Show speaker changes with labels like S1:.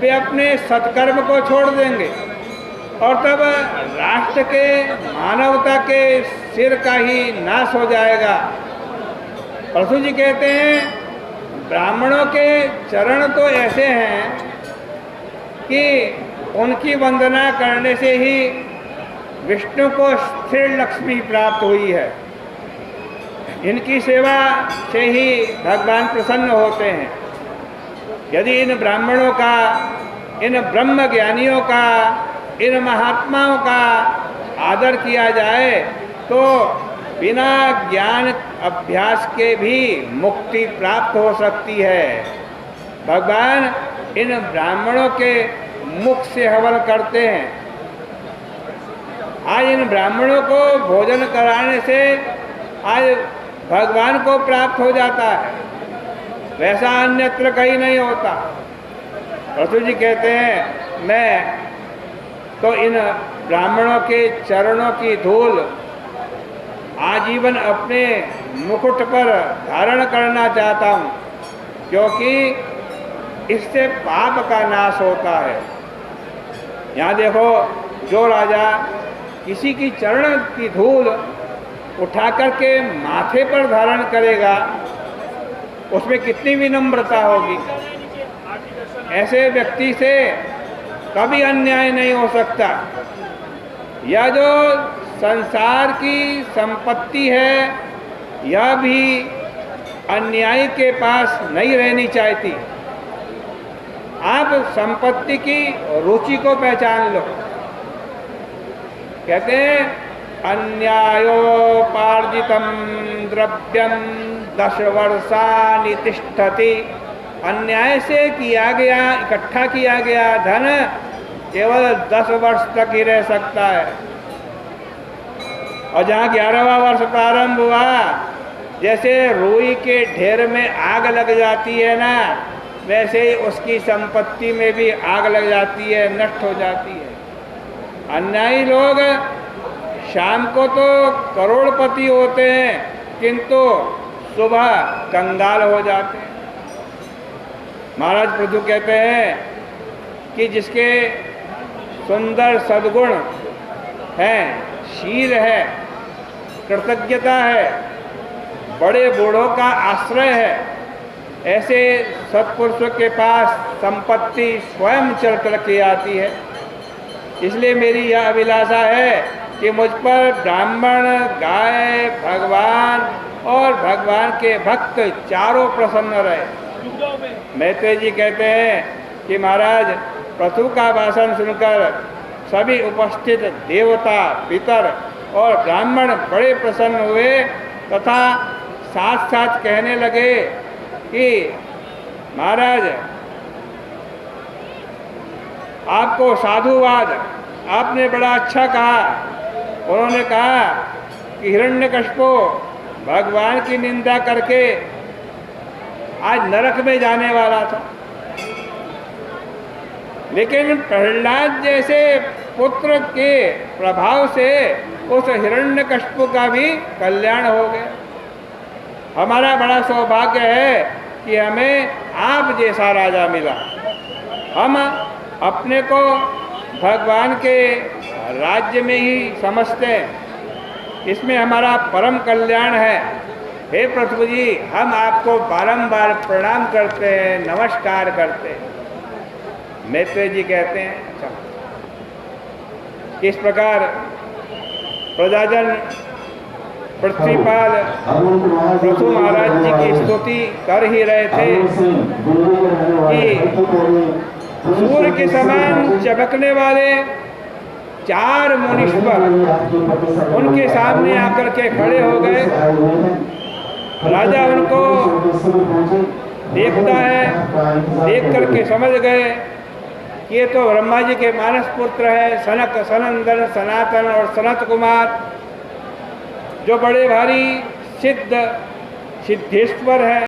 S1: वे अपने सत्कर्म को छोड़ देंगे और तब राष्ट्र के, मानवता के सिर का ही नाश हो जाएगा। परशु जी कहते हैं ब्राह्मणों के चरण तो ऐसे हैं कि उनकी वंदना करने से ही विष्णु को स्थिर लक्ष्मी प्राप्त हुई है। इनकी सेवा से ही भगवान प्रसन्न होते हैं। यदि इन ब्राह्मणों का, इन ब्रह्म ज्ञानियों का, इन महात्माओं का आदर किया जाए तो बिना ज्ञान अभ्यास के भी मुक्ति प्राप्त हो सकती है। भगवान इन ब्राह्मणों के मुख से हवन करते हैं। आज इन ब्राह्मणों को भोजन कराने से आज भगवान को प्राप्त हो जाता है, वैसा अन्यत्र कहीं नहीं होता। परशु जी कहते हैं मैं तो इन ब्राह्मणों के चरणों की धूल आजीवन अपने मुकुट पर धारण करना चाहता हूँ, क्योंकि इससे पाप का नाश होता है। यहाँ देखो, जो राजा किसी की चरण की धूल उठा करके माथे पर धारण करेगा उसमें कितनी विनम्रता होगी। ऐसे व्यक्ति से कभी अन्याय नहीं हो सकता। यह जो संसार की संपत्ति है यह भी अन्यायी के पास नहीं रहनी चाहती। आप संपत्ति की रुचि को पहचान लो। कहते हैं अन्यायोपार्जितम द्रव्यम 10 वर्षानि तिष्ठति। अन्याय से किया गया, इकट्ठा किया गया धन केवल 10 वर्ष तक ही रह सकता है। और जहाँ 11वां वर्ष प्रारंभ हुआ, जैसे रुई के ढेर में आग लग जाती है ना, वैसे ही उसकी संपत्ति में भी आग लग जाती है, नष्ट हो जाती है। अन्यायी लोग शाम को तो करोड़पति होते हैं किंतु सुबह कंगाल हो जाते हैं। महाराज प्रभु कहते हैं कि जिसके सुंदर सद्गुण हैं, शील है, कृतज्ञता है, बड़े बूढ़ों का आश्रय है, ऐसे सत्पुरुषों के पास संपत्ति स्वयं चल करके आती है। इसलिए मेरी यह अभिलाषा है कि मुझ पर ब्राह्मण, गाय, भगवान और भगवान के भक्त चारों प्रसन्न रहे। मैत्रेय जी कहते हैं कि महाराज प्रभु का भाषण सुनकर सभी उपस्थित देवता, पितर और ब्राह्मण बड़े प्रसन्न हुए तथा साथ साथ कहने लगे कि महाराज आपको साधुवाद, आपने बड़ा अच्छा कहा। उन्होंने कहा कि हिरण्यकशिपु भगवान की निंदा करके आज नरक में जाने वाला था, लेकिन प्रहलाद जैसे पुत्र के प्रभाव से उस हिरण्यकशिपु का भी कल्याण हो गया। हमारा बड़ा सौभाग्य है कि हमें आप जैसा राजा मिला। हम अपने को भगवान के राज्य में ही समझते हैं, इसमें हमारा परम कल्याण है। हे प्रभु जी, हम आपको बारंबार प्रणाम करते हैं, नमस्कार करते हैं। मैत्रेय जी कहते हैं इस प्रकार प्रजाजन पृथ्वीपाल प्रभु महाराज जी की स्तुति कर ही रहे थे कि सूर्य के समान चमकने वाले 4 मुनीश्वर उनके सामने आकर के खड़े हो गए। राजा उनको देखता है, देख करके समझ गए कि ये तो ब्रह्मा जी के मानस पुत्र है, सनक, सनंदन, सनातन और सनत कुमार, जो बड़े भारी सिद्धेश्वर है।